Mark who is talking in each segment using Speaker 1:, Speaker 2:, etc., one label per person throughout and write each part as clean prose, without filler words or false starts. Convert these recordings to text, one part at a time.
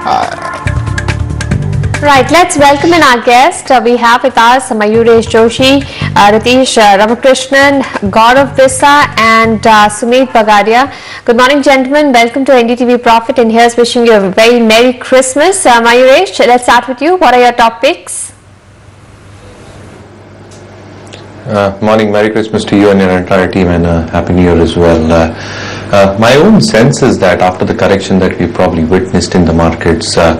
Speaker 1: Right, let's welcome in our guest. We have with us Mayuresh Joshi, Ritesh Ramakrishnan, Gaurav Vissa and Sumit Bagadia. Good morning, gentlemen. Welcome to NDTV Profit, and here's wishing you a very Merry Christmas. Mayuresh, let's start with you. What are your top picks?
Speaker 2: Morning, Merry Christmas to you and your entire team, and Happy New Year as well. My own sense is that after the correction that we probably witnessed in the markets, a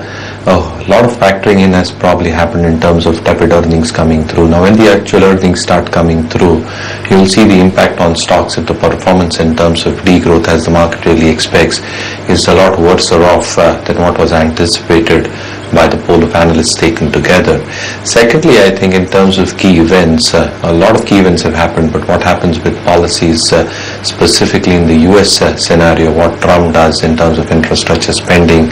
Speaker 2: lot of factoring in has probably happened in terms of tepid earnings coming through. Now, when the actual earnings start coming through, you'll see the impact on stocks if the performance in terms of degrowth, as the market really expects, is a lot worse off than what was anticipated by the pool of analysts taken together. Secondly, I think in terms of key events, a lot of key events have happened, but what happens with policies, specifically in the US scenario, what Trump does in terms of infrastructure spending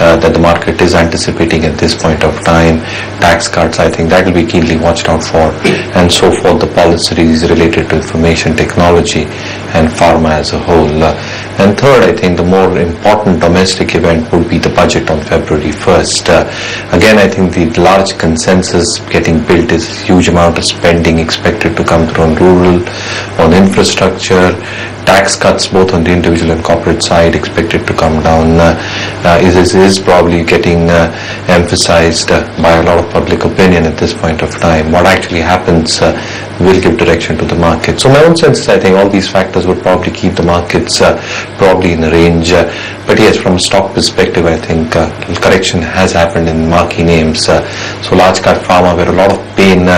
Speaker 2: that the market is anticipating at this point of time, tax cuts, I think that will be keenly watched out for, and so forth, the policies related to information technology and pharma as a whole. And third, I think the more important domestic event would be the budget on February 1st. Again, I think the large consensus getting built is huge amount of spending expected to come through on rural, on infrastructure, tax cuts both on the individual and corporate side expected to come down is probably getting emphasized by a lot of public opinion at this point of time. What actually happens will give direction to the market. So my own sense is I think all these factors would probably keep the markets probably in the range. But yes, from a stock perspective, I think correction has happened in marquee names. So large cap pharma, where a lot of pain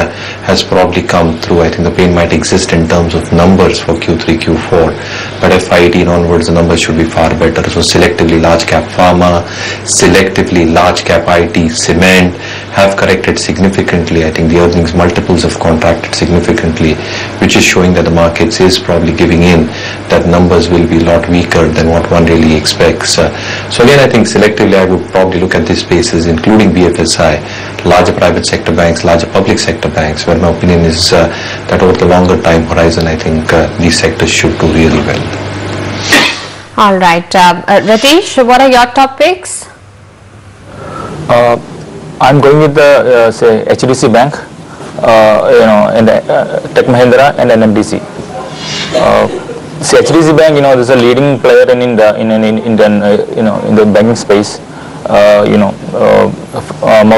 Speaker 2: has probably come through. I think the pain might exist in terms of numbers for Q3, Q4. But FY18 onwards, the numbers should be far better. So selectively large cap pharma, selectively large cap IT, cement have corrected significantly. I think the earnings multiples have contracted significantly, which is showing that the markets is probably giving in that numbers will be a lot weaker than what one really expects. So again, I think selectively I would probably look at these spaces, including BFSI, larger private sector banks, larger public sector banks, where my opinion is that over the longer time horizon, I think these sectors should do really well.
Speaker 1: All right, Ritesh, what are your top picks?
Speaker 3: I'm going with the say HDFC Bank, and Tech Mahindra and NMDC. HDFC Bank, is a leading player in India in the banking space. More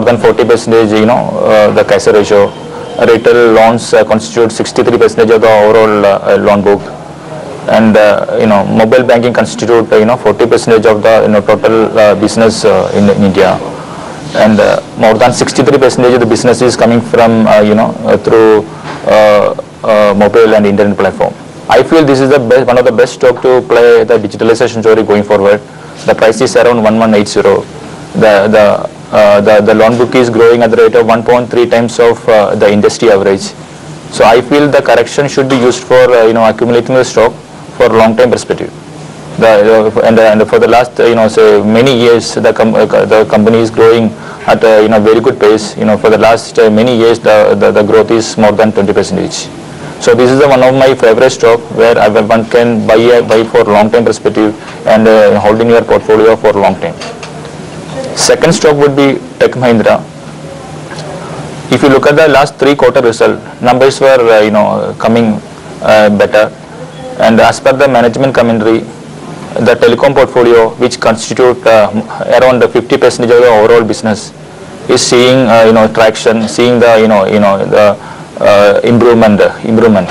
Speaker 3: than 40%, the cash ratio. Retail loans constitute 63% of the overall loan book, and mobile banking constitute 40% of the total business in India, and more than 63% of the business is coming from through mobile and internet platform. I feel this is the best, one of the best stock to play the digitalization story going forward. The price is around 1180. The loan book is growing at the rate of 1.3 times of the industry average. So I feel the correction should be used for accumulating the stock for long-term perspective. And for the last say many years, the company is growing at a very good pace. For the last many years, the growth is more than 20%. So this is one of my favorite stock where one can buy for long-term perspective and hold in your portfolio for long time. Second stock would be Tech Mahindra. If you look at the last 3 quarter result, numbers were coming better, and as per the management commentary, the telecom portfolio, which constitute around 50% of the overall business, is seeing traction, seeing the the improvement.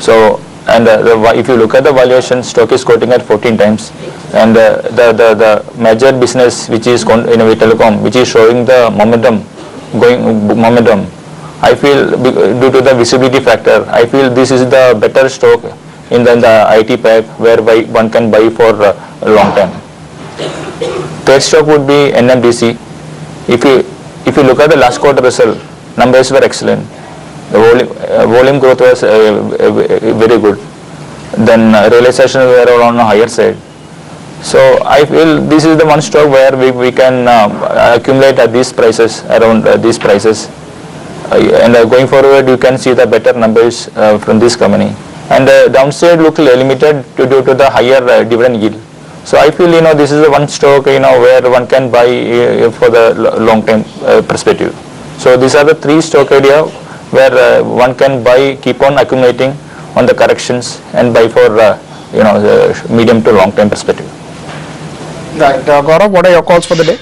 Speaker 3: So, and if you look at the valuation, stock is quoting at 14 times, and the major business which is telecom, which is showing the momentum. I feel due to the visibility factor, I feel this is the better stock in the IT pack where one can buy for a long time. Third stock would be NMDC. If you look at the last quarter result, numbers were excellent. The volume growth was very good. Then realization were on a higher side. So I feel this is the one stock where we can accumulate at these prices, around these prices. And going forward, you can see the better numbers from this company. And downside look limited due to the higher dividend yield. So I feel this is the one stock where one can buy for the long time perspective. So these are the three stock area where one can buy, keep on accumulating on the corrections and buy for the medium to long term perspective.
Speaker 4: Right, Gaurav, what are your calls for the day?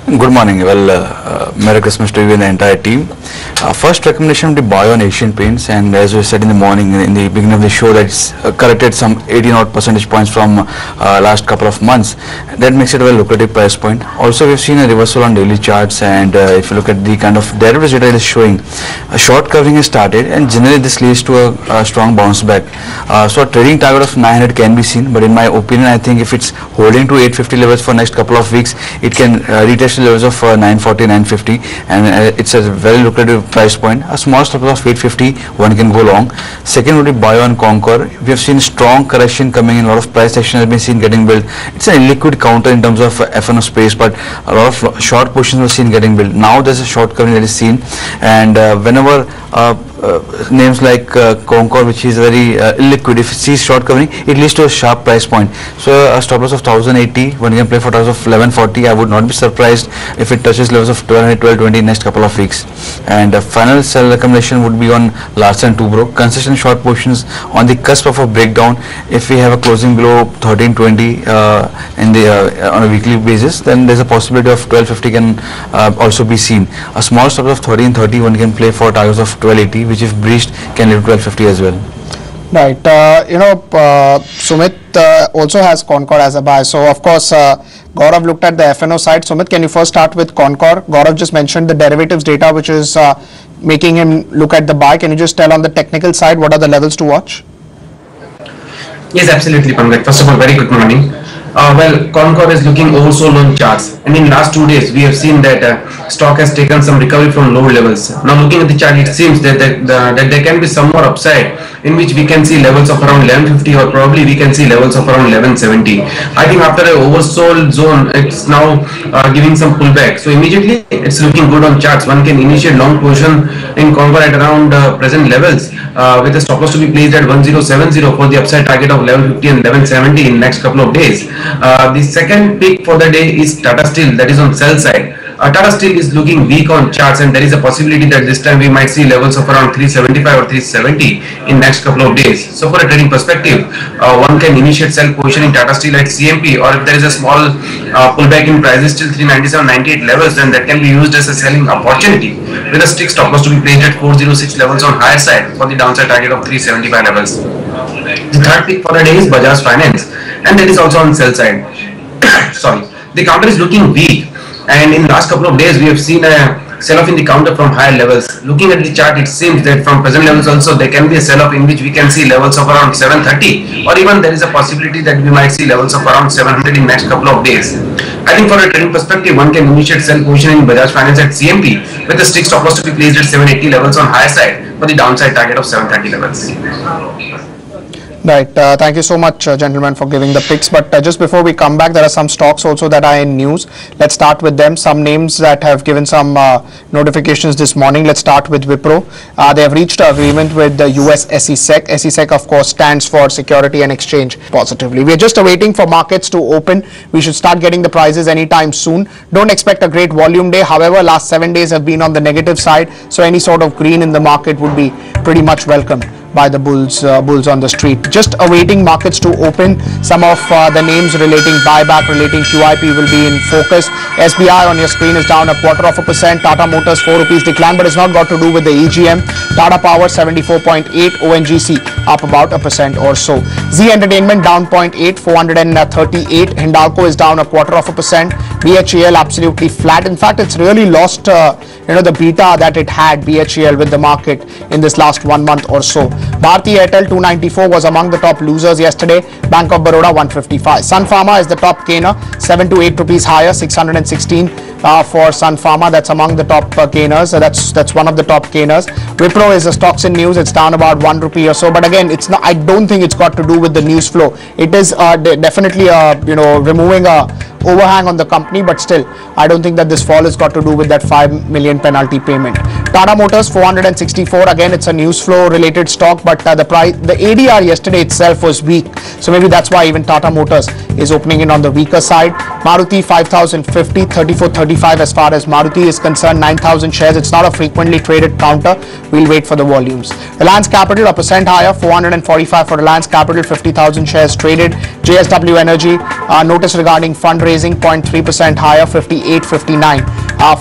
Speaker 5: Good morning. Well, Merry Christmas to you and the entire team. First recommendation would be buy on Asian Paints, and as we said in the morning, in the beginning of the show, that it's corrected some 18 odd percentage points from last couple of months. That makes it a very lucrative price point. Also, we've seen a reversal on daily charts, and if you look at the kind of derivatives data it is showing, a short covering has started, and generally this leads to a strong bounce back. So a trading target of 900 can be seen, but in my opinion, I think if it's holding to 850 levels for next couple of weeks, it can retest levels of 940, 950, and it's a very lucrative price point. A small stop loss of 850, one can go long. Second would be buy on Concor. We have seen strong correction coming in, a lot of price action has been seen getting built. It's an illiquid counter in terms of F&O space, but a lot of short positions were seen getting built. Now there's a short covering that is seen, and whenever names like Concor, which is very illiquid, if it sees short covering, it leads to a sharp price point. So a stop loss of 1080, one can play for targets of 1140. I would not be surprised if it touches levels of 1200, 1220 in next couple of weeks. And final sell recommendation would be on Larsen & Toubro. Consistent short positions on the cusp of a breakdown. If we have a closing below 1320 on a weekly basis, then there's a possibility of 1250 can also be seen. A small stop loss of 1330, one can play for targets of 1280, which if breached can lead to 1250 as well.
Speaker 4: Right, Sumit also has Concor as a buy. So of course, Gaurav looked at the F&O side. Sumit, can you first start with Concor? Gaurav just mentioned the derivatives data, which is making him look at the buy. Can you just tell on the technical side, what are the levels to watch?
Speaker 6: Yes, absolutely, Pankaj. First of all, very good morning. Well, Concor is looking oversold on charts, and in last 2 days we have seen that stock has taken some recovery from lower levels. Now looking at the chart, it seems that there can be some more upside, in which we can see levels of around 1150, or probably we can see levels of around 1170. I think after a oversold zone, it's now giving some pullback, so immediately it's looking good on charts. One can initiate long position in Concor at around present levels, with the stop loss to be placed at 1070 for the upside target of 1150 and 1170 in next couple of days. The second pick for the day is Tata Steel, that is on sell side. Tata Steel is looking weak on charts, and there is a possibility that this time we might see levels of around 375 or 370 in next couple of days. So for a trading perspective, one can initiate sell position in Tata Steel at CMP, or if there is a small pullback in prices till 397.98 levels, then that can be used as a selling opportunity, with a strict stop loss to be placed at 406 levels on higher side for the downside target of 375 levels. The third pick for the day is Bajaj Finance, and that is also on sell side. Sorry, the counter is looking weak, and in last couple of days we have seen a sell-off in the counter from higher levels. Looking at the chart, it seems that from present levels also there can be a sell-off, in which we can see levels of around 730, or even there is a possibility that we might see levels of around 700 in next couple of days. I think for a trading perspective, one can initiate sell position in Bajaj Finance at CMP, with a strict stop loss to be placed at 780 levels on higher side for the downside target of 730 levels.
Speaker 4: Right, thank you so much, gentlemen, for giving the picks. But just before we come back, there are some stocks also that are in news. Let's start with them. Some names that have given some notifications this morning. Let's start with Wipro. They have reached an agreement with the US SEC. SEC, of course, stands for Security and Exchange positively. We're just awaiting for markets to open. We should start getting the prices anytime soon. Don't expect a great volume day. However, last 7 days have been on the negative side, so any sort of green in the market would be pretty much welcome by the bulls on the street. Just awaiting markets to open. Some of the names relating buyback, relating QIP will be in focus. SBI on your screen is down 0.25%. Tata Motors 4 rupees decline, but it's not got to do with the EGM. Tata Power 74.8. ONGC up about 1% or so. Z Entertainment down 0.8, 438. Hindalco is down 0.25%. BHEL absolutely flat. In fact, it's really lost the beta that it had, BHEL, with the market in this last 1 month or so. Bharti Airtel 294 was among the top losers yesterday. Bank of Baroda 155. Sun Pharma is the top gainer, 7 to 8 rupees higher, 616. for Sun Pharma. That's among the top gainers. That's one of the top gainers. Wipro is a stocks in news. It's down about 1 rupee or so. But again, it's not. I don't think it's got to do with the news flow. It is definitely removing a overhang on the company, but still I don't think that this fall has got to do with that 5 million penalty payment. Tata Motors 464, again it's a news flow related stock, but the ADR yesterday itself was weak, so maybe that's why even Tata Motors is opening in on the weaker side. Maruti 5050, 3435 as far as Maruti is concerned, 9,000 shares. It's not a frequently traded counter. We'll wait for the volumes. Reliance Capital a percent higher, 445 for Reliance Capital, 50,000 shares traded. JSW Energy, notice regarding fundraising, 0.3% higher, 58.59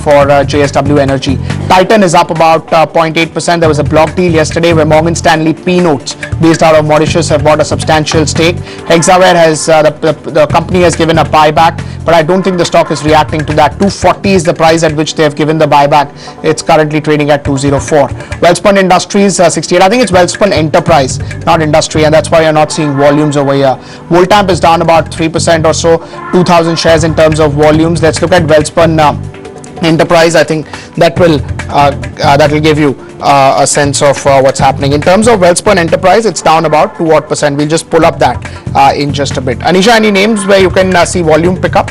Speaker 4: for JSW Energy. Titan is up about 0.8%. There was a block deal yesterday where Morgan Stanley P notes based out of Mauritius have bought a substantial stake. Hexaware has the company has given a buyback, but I don't think the stock is reacting to that. 240 is the price at which they have given the buyback. It's currently trading at 204. Welspun Industries 68. I think it's Welspun Enterprise, not Industry, and that's why you're not seeing volumes over here. Voltamp is down about 3% or so, 2,000 shares in terms of volumes. Let's look at Welspun Enterprise. I think that will give you a sense of what's happening. In terms of Welspun Enterprise, it's down about 2%. We'll just pull up that in just a bit. Anisha, any names where you can see volume pick up?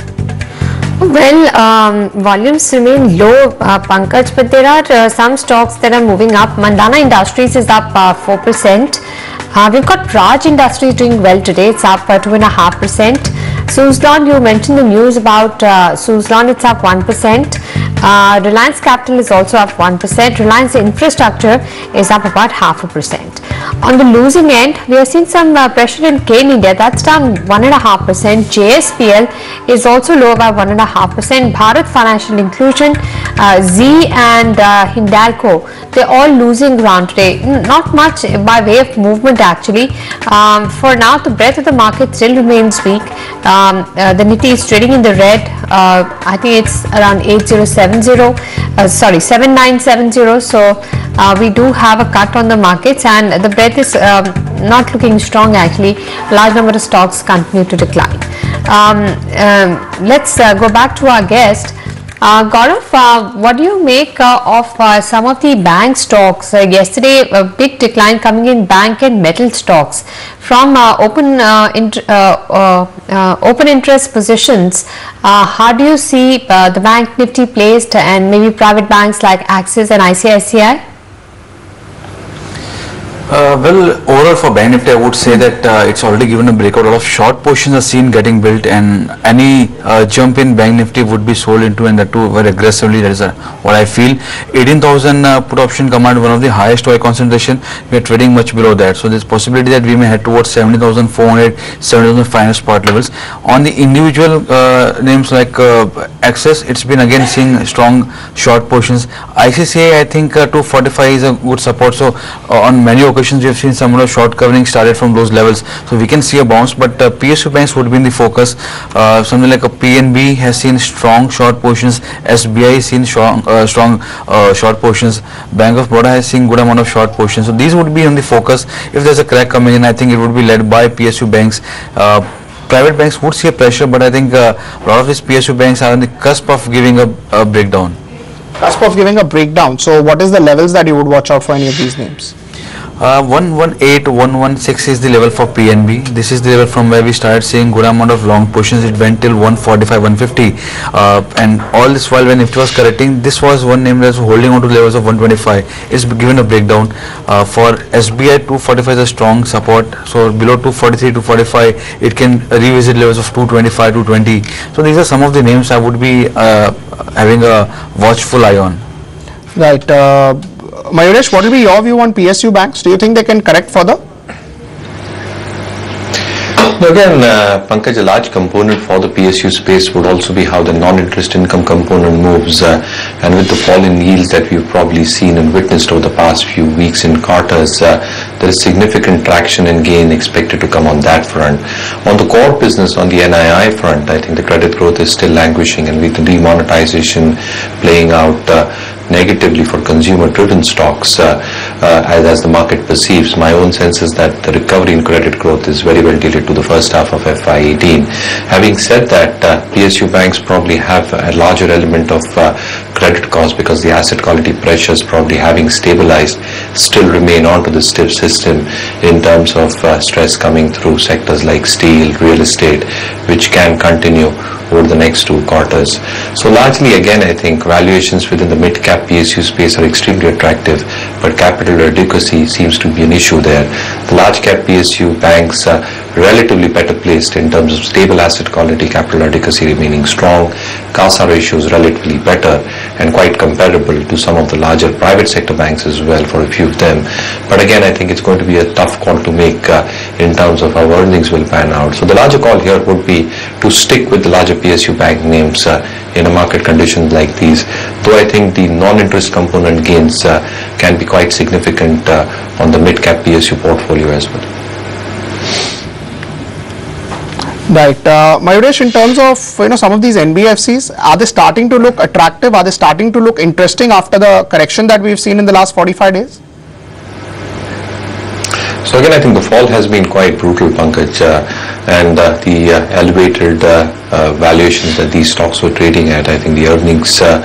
Speaker 1: Well, volumes remain low, Pankaj, but there are some stocks that are moving up. Mandana Industries is up 4%. We've got Raj Industries doing well today. It's up 2.5%. Suzlon, you mentioned the news about Suzlon, it's up 1%. Reliance Capital is also up 1%. Reliance Infrastructure is up about 0.5%. On the losing end, we are seeing some pressure in Gain India. That's down 1.5%. JSPL is also lower by 1.5%. Bharat Financial Inclusion, Z and Hindalco, they're all losing ground today. Not much by way of movement actually. For now, the breadth of the market still remains weak. The Nifty is trading in the red. I think it's around 7970. So we do have a cut on the markets, and the breadth is not looking strong actually. A large number of stocks continue to decline. Let's go back to our guest. Gaurav, what do you make of some of the bank stocks? Yesterday, a big decline coming in bank and metal stocks from open interest positions. How do you see the bank Nifty placed, and maybe private banks like Axis and ICICI?
Speaker 5: Well, overall for Bank Nifty, I would say that it's already given a breakout. A lot of short positions are seen getting built, and any jump in Bank Nifty would be sold into, and that too very aggressively. That is what I feel. 18,000 put option command, one of the highest OI concentration. We are trading much below that, so there's possibility that we may head towards 70,400, 70,500 spot levels. On the individual names like Axis, it's been again seeing strong short positions. ICCI, I think 245 is a good support. So on many occasions we have seen some of the short covering started from those levels, so we can see a bounce, but PSU banks would be in the focus. Something like a PNB has seen strong short positions, SBI has seen strong short positions, Bank of Baroda has seen good amount of short positions, so these would be in the focus. If there's a crack coming in, I think it would be led by PSU banks. Private banks would see a pressure, but I think a lot of these PSU banks are on the cusp of giving a breakdown.
Speaker 4: Cusp of giving a breakdown. So what is the levels that you would watch out for any of these names?
Speaker 5: 118, 116 is the level for PNB. This is the level from where we started seeing good amount of long positions. It went till 145, 150, and all this while when Nifty was correcting, this was one name that was holding on to levels of 125. It's given a breakdown. For SBI, 245 is a strong support. So below 243, 245, it can revisit levels of 225, 220. So these are some of the names I would be having a watchful eye on.
Speaker 4: Right. Mayuresh, what will be your view on PSU banks? Do you think they can correct further?
Speaker 2: Again, Pankaj, a large component for the PSU space would also be how the non-interest income component moves, and with the fall in yields that we've probably seen and witnessed over the past few weeks in quarters, there is significant traction and gain expected to come on that front. On the core business, on the NII front, I think the credit growth is still languishing, and with the demonetization playing out negatively for consumer-driven stocks, as the market perceives. My own sense is that the recovery in credit growth is very well tilted to the first half of FY18. Having said that, PSU banks probably have a larger element of credit cost because the asset quality pressures probably having stabilized still remain onto the stiff system in terms of stress coming through sectors like steel, real estate, which can continue over the next 2 quarters. So largely again I think valuations within the mid-cap PSU space are extremely attractive, but capital adequacy seems to be an issue there. The large-cap PSU banks are relatively better placed in terms of stable asset quality, capital adequacy remaining strong, CASA ratios relatively better and quite comparable to some of the larger private sector banks as well for a few of them. But again I think it's going to be a tough call to make in terms of how earnings will pan out. So the larger call here would be to stick with the larger PSU bank names in a market conditions like these, though I think the non-interest component gains can be quite significant on the mid-cap PSU portfolio as well.
Speaker 4: Right. Mayuresh, in terms of some of these NBFCs, are they starting to look attractive? Are they starting to look interesting after the correction that we've seen in the last 45 days?
Speaker 2: So again, I think the fall has been quite brutal, Pankaj, and the elevated valuations that these stocks were trading at, I think the earnings are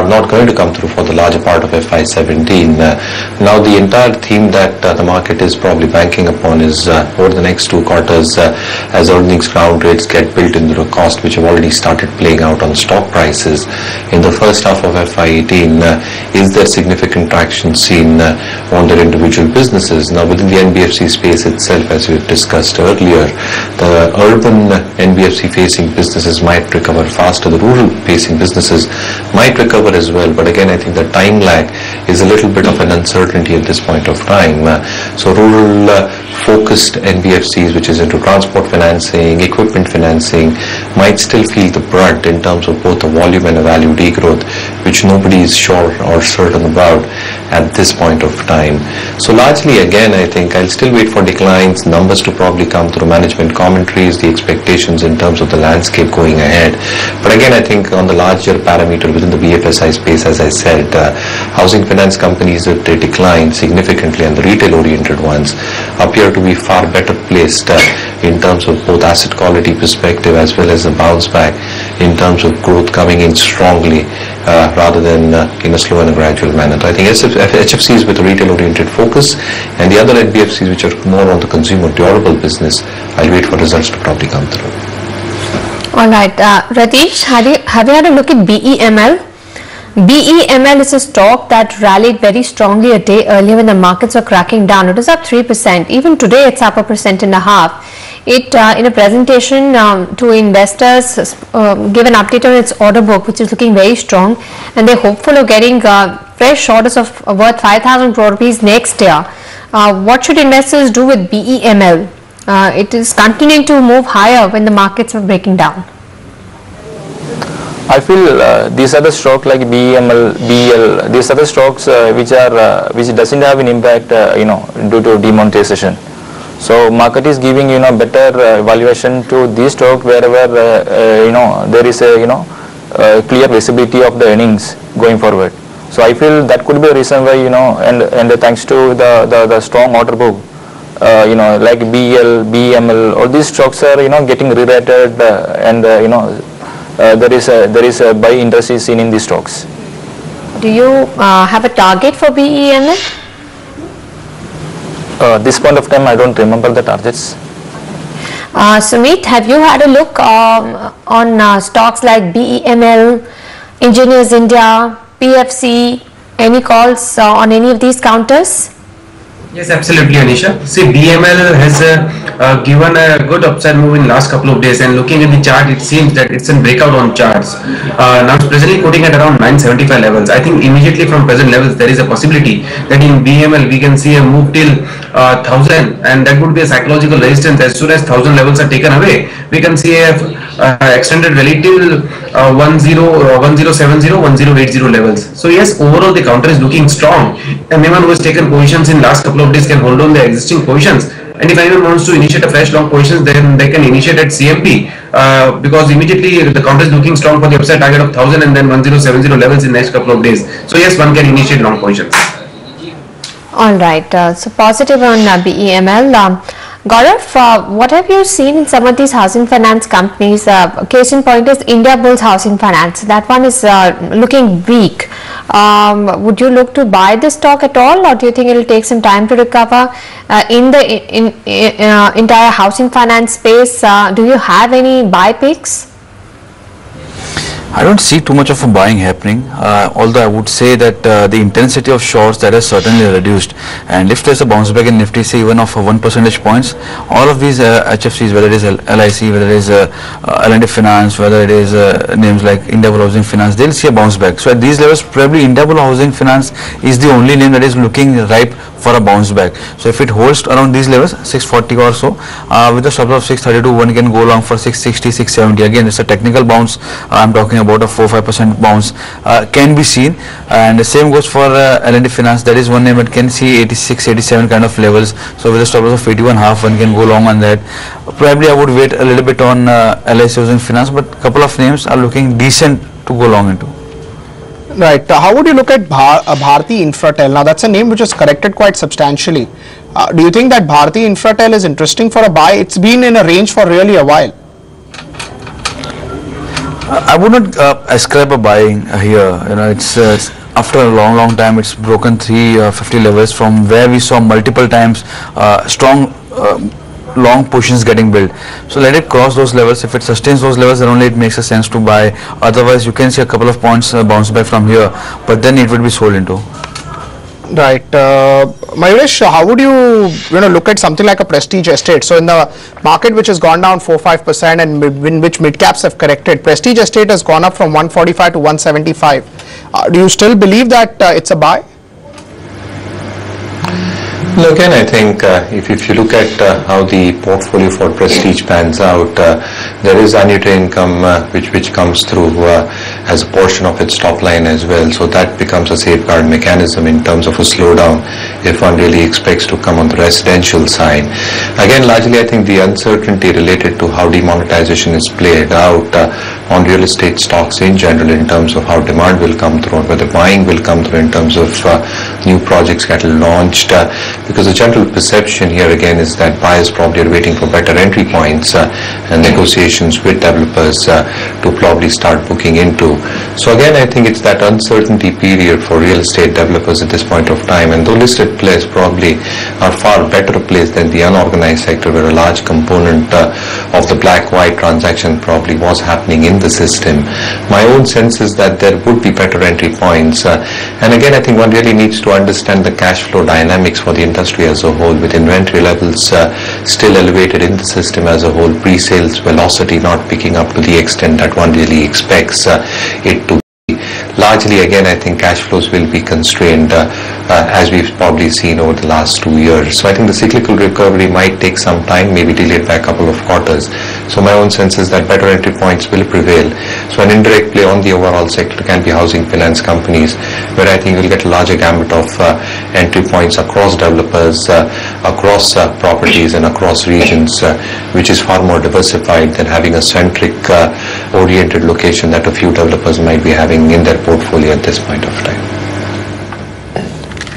Speaker 2: not going to come through for the larger part of FY17. Now the entire theme that the market is probably banking upon is over the next 2 quarters as earnings ground rates get built into the cost, which have already started playing out on stock prices. In the first half of FY18, is there significant traction seen on their individual businesses? Now within the NBFC space itself, as we've discussed earlier, the urban NBFC facing businesses might recover faster, the rural facing businesses might recover as well, but again I think the time lag is a little bit of an uncertainty at this point of time. So rural focused NBFCs, which is into transport financing, equipment financing, might still feel the brunt in terms of both the volume and a value degrowth, which nobody is sure or certain about at this point of time. So largely again I think I'll still wait for declines, numbers to probably come through management commentaries, the expectations in terms of the landscape going ahead. But again I think on the larger parameter within the BFSI space, as I said, housing finance companies that they decline significantly and the retail oriented ones appear to be far better placed in terms of both asset quality perspective as well as a bounce back in terms of growth coming in strongly rather than in a slow and a gradual manner. I think HFCs with a retail oriented focus and the other NBFCs which are more on the consumer durable business, I'll wait for results to probably come through.
Speaker 1: Alright, Ratish, have you had a look at BEML? BEML is a stock that rallied very strongly a day earlier when the markets were cracking down. It was up 3%. Even today it's up 1.5%. It, in a presentation to investors, gave an update on its order book, which is looking very strong, and they're hopeful of getting fresh orders of worth 5,000 crore rupees next year. What should investors do with BEML? It is continuing to move higher when the markets are breaking down.
Speaker 3: I feel these are the stocks like BEML, BEL. These are the stocks which doesn't have an impact, due to demonetization. So market is giving better valuation to these stocks wherever there is a clear visibility of the earnings going forward. So I feel that could be a reason why and thanks to the strong order book, like BEL, BEML, all these stocks are getting re-rated and there is a buy interest is seen in these stocks.
Speaker 1: Do you have a target for BEML?
Speaker 3: This point of time I don't remember the targets.
Speaker 1: Sumit, have you had a look on stocks like BEML, Engineers India, PFC, any calls on any of these counters?
Speaker 6: Yes, absolutely, Anisha. See, BML has given a good upside move in last couple of days, and looking at the chart, it seems that it's in breakout on charts. Now it's presently quoting at around 975 levels. I think immediately from present levels, there is a possibility that in BML we can see a move till 1000, and that would be a psychological resistance. As soon as 1000 levels are taken away, we can see a extended relative 1070, 1080 levels. So yes, overall the counter is looking strong, and anyone who has taken positions in last couple of days can hold on their existing positions, and if anyone wants to initiate a fresh long positions, then they can initiate at CMP because immediately the counter is looking strong for the upside target of 1000 and then 1070 levels in next couple of days. So yes, one can initiate long positions.
Speaker 1: All right, so positive on BEML. Gaurav, what have you seen in some of these housing finance companies? Case in point is India Bulls Housing Finance. That one is looking weak. Would you look to buy the stock at all, or do you think it will take some time to recover? In the entire housing finance space, do you have any buy picks?
Speaker 5: I don't see too much of a buying happening, although I would say that the intensity of shorts that has certainly reduced, and if there's a bounce back in Nifty, say even of 1 percentage points, all of these HFCs, whether it is LIC, whether it is L&T Finance, whether it is names like India Bull Housing Finance, they'll see a bounce back. So at these levels, probably India Bull Housing Finance is the only name that is looking ripe for a bounce back. So if it holds around these levels, 640 or so, with a stop of 632, one can go long for 660, 670. Again, it's a technical bounce. I'm talking about a 4-5% bounce can be seen, and the same goes for L&T Finance. That is one name that can see 86, 87 kind of levels. So with a stop loss of 81.5, one can go long on that. Probably I would wait a little bit on LIC Housing Finance, but a couple of names are looking decent to go long into.
Speaker 4: Right. How would you look at Bharti Infratel? Now, that's a name which has corrected quite substantially. Do you think that Bharti Infratel is interesting for a buy? It's been in a range for really a while.
Speaker 5: I would not ascribe a buying here. You know, it's after a long time, it's broken 350 levels from where we saw multiple times strong long positions getting built. So let it cross those levels. If it sustains those levels, then only it makes a sense to buy. Otherwise, you can see a couple of points bounce back from here, but then it will be sold into.
Speaker 4: Right. Mayuresh, how would you look at something like a Prestige Estate? So in the market which has gone down 4-5% and in which mid caps have corrected, Prestige Estate has gone up from 145 to 175. Do you still believe that it's a buy?
Speaker 2: Well, again, I think if you look at how the portfolio for Prestige pans out, there is annuity income which comes through as a portion of its top line as well. So that becomes a safeguard mechanism in terms of a slowdown if one really expects to come on the residential side. Again, largely I think the uncertainty related to how demonetization is played out on real estate stocks in general in terms of how demand will come through, whether buying will come through in terms of new projects get launched. Because the general perception here again is that buyers probably are waiting for better entry points and negotiations with developers to probably start booking into. So again, I think it's that uncertainty period for real estate developers at this point of time, and though listed players probably are far better placed than the unorganized sector, where a large component of the black-white transaction probably was happening in the system. My own sense is that there would be better entry points, and again, I think one really needs to understand the cash flow dynamics for the industry as a whole, with inventory levels still elevated in the system as a whole, pre-sales velocity not picking up to the extent that one really expects it to. Largely, again, I think cash flows will be constrained as we've probably seen over the last 2 years. So I think the cyclical recovery might take some time, maybe delayed by a couple of quarters. So my own sense is that better entry points will prevail. So an indirect play on the overall sector can be housing finance companies, where I think you'll get a larger gamut of entry points across developers, across properties and across regions, which is far more diversified than having a centric oriented location that a few developers might be having in their portfolio at this point of time.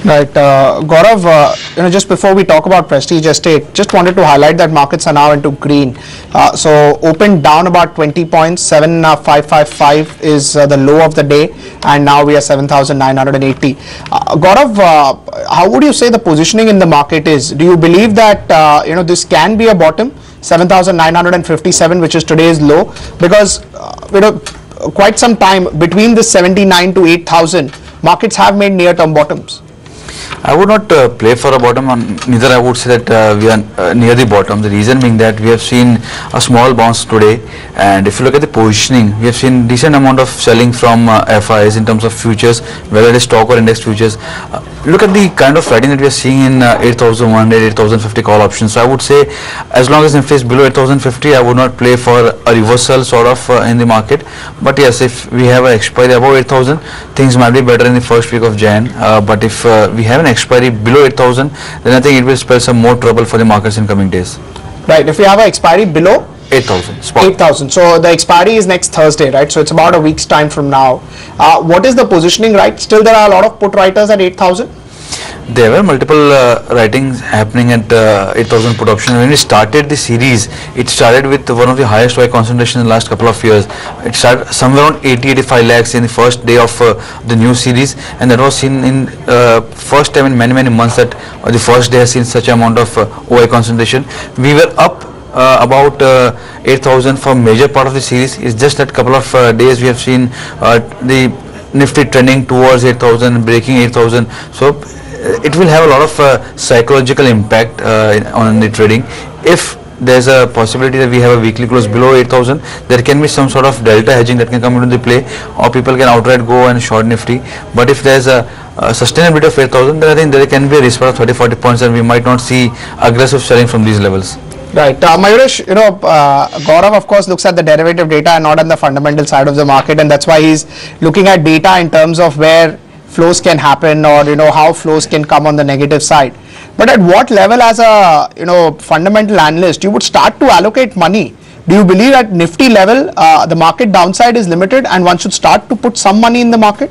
Speaker 4: Right, Gaurav, just before we talk about Prestige Estate, just wanted to highlight that markets are now into green. So opened down about 20 points, 7,555 is the low of the day, and now we are 7,980. Gaurav, how would you say the positioning in the market is? Do you believe that this can be a bottom, 7,957, which is today's low? Because quite some time between the 79 to 8,000, markets have made near-term bottoms.
Speaker 5: I would not play for a bottom, and neither I would say that we are near the bottom. The reason being that we have seen a small bounce today, and if you look at the positioning, we have seen decent amount of selling from FIs in terms of futures, whether it is stock or index futures. Look at the kind of writing that we are seeing in 8,100, 8,050 call options. So I would say, as long as Nifty is below 8,050, I would not play for a reversal sort of in the market. But yes, if we have an expiry above 8,000, things might be better in the first week of Jan. But if we have an expiry below 8,000, then I think it will spell some more trouble for the markets in coming days.
Speaker 4: Right. If we have an expiry below
Speaker 5: 8,000.
Speaker 4: 8,000. So the expiry is next Thursday, right? So it's about a week's time from now. What is the positioning, right? Still there are a lot of put writers at 8,000?
Speaker 5: There were multiple writings happening at 8,000 put option. When we started the series, it started with one of the highest OI concentration in the last couple of years. It started somewhere around 80-85 lakhs in the first day of the new series, and that was seen in first time in many months that the first day has seen such amount of OI concentration. We were up about 8,000 for major part of the series. It's just that couple of days we have seen the Nifty trending towards 8,000, breaking 8,000. So it will have a lot of psychological impact on the trading. If there's a possibility that we have a weekly close below 8,000, there can be some sort of delta hedging that can come into the play, or people can outright go and short Nifty. But if there's a sustainability of 8,000, then I think there can be a risk for 30-40 points, and we might not see aggressive selling from these levels.
Speaker 4: Right. Mayuresh, Gaurav of course looks at the derivative data and not on the fundamental side of the market, and that's why he's looking at data in terms of where flows can happen, or how flows can come on the negative side. But at what level as a fundamental analyst you would start to allocate money? Do you believe at Nifty level the market downside is limited and one should start to put some money in the market?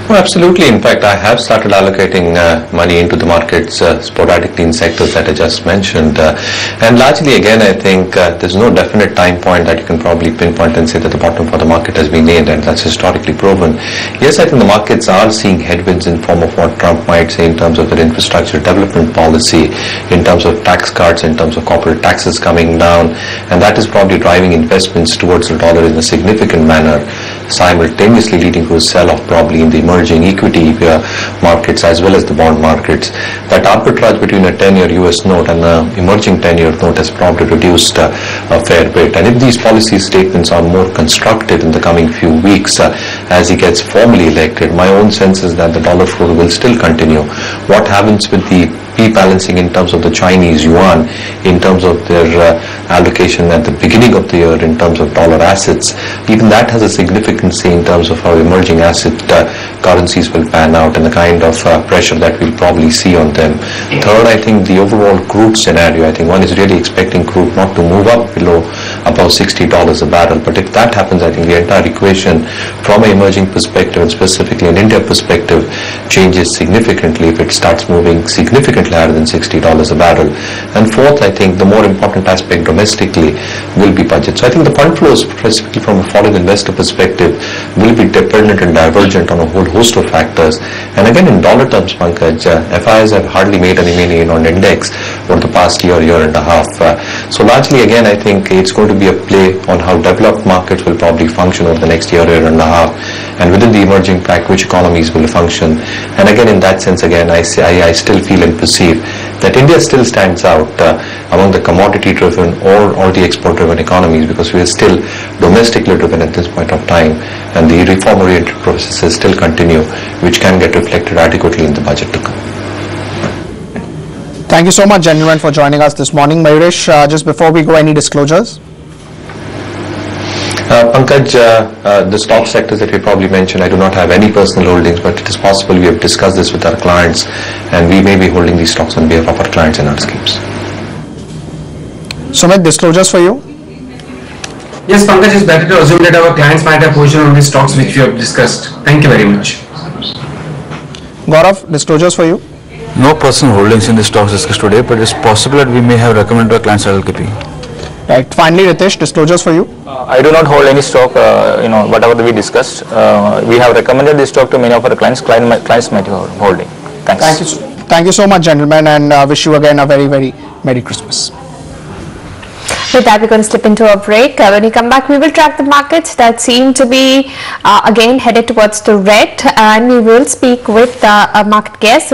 Speaker 2: Well, absolutely. In fact, I have started allocating money into the markets sporadically in sectors that I just mentioned. And largely, again, I think there's no definite time point that you can probably pinpoint and say that the bottom for the market has been nailed, and that's historically proven. Yes, I think the markets are seeing headwinds in form of what Trump might say in terms of their infrastructure development policy, in terms of tax cuts, in terms of corporate taxes coming down, and that is probably driving investments towards the dollar in a significant manner, simultaneously leading to a sell-off probably in the emerging equity markets as well as the bond markets. That arbitrage between a 10-year US note and an emerging 10-year note has probably reduced a fair bit. And if these policy statements are more constructive in the coming few weeks as he gets formally elected, my own sense is that the dollar flow will still continue. What happens with the rebalancing in terms of the Chinese yuan, in terms of their allocation at the beginning of the year in terms of dollar assets, even that has a significance in terms of how emerging asset currencies will pan out and the kind of pressure that we'll probably see on them. Third, I think the overall crude scenario, I think one is really expecting crude not to move up below above $60 a barrel. But if that happens, I think the entire equation from an emerging perspective and specifically an India perspective changes significantly if it starts moving significantly higher than $60 a barrel. And fourth, I think the more important aspect domestically will be budget. So I think the fund flows, specifically from a foreign investor perspective, will be dependent and divergent on a whole host of factors. And again, in dollar terms, Pankaj, FIs have hardly made any money on index over the past year and a half. So largely, again, I think it's going to be a play on how developed markets will probably function over the next year and a half, and within the emerging pack, which economies will function. And again, in that sense, again, I still feel and perceive that India still stands out among the commodity-driven or the export-driven economies, because we are still domestically driven at this point of time, and the reform-oriented processes still continue, which can get reflected adequately in the budget to come.
Speaker 4: Thank you so much, gentlemen, for joining us this morning. Mayuresh, just before we go, any disclosures?
Speaker 2: Pankaj, the stock sectors that we probably mentioned, I do not have any personal holdings, but it is possible we have discussed this with our clients, and we may be holding these stocks on behalf of our clients in our schemes.
Speaker 4: Sumit, disclosures for you?
Speaker 6: Yes, Pankaj, it's better to assume that our clients might have position on the stocks which we have discussed. Thank you very much.
Speaker 4: Gaurav, disclosures for you?
Speaker 5: No personal holdings in the stocks discussed today, but it's possible that we may have recommended to our clients LKP.
Speaker 4: Right. Finally, Ritesh, disclosures for you?
Speaker 3: I do not hold any stock, whatever we discussed. We have recommended this stock to many of our clients. Clients might be holding. Thanks.
Speaker 4: Thank you so much, gentlemen, and wish you again a very, very Merry Christmas.
Speaker 1: With that, we're going to slip into a break. When we come back, we will track the markets that seem to be again headed towards the red, and we will speak with a market guest.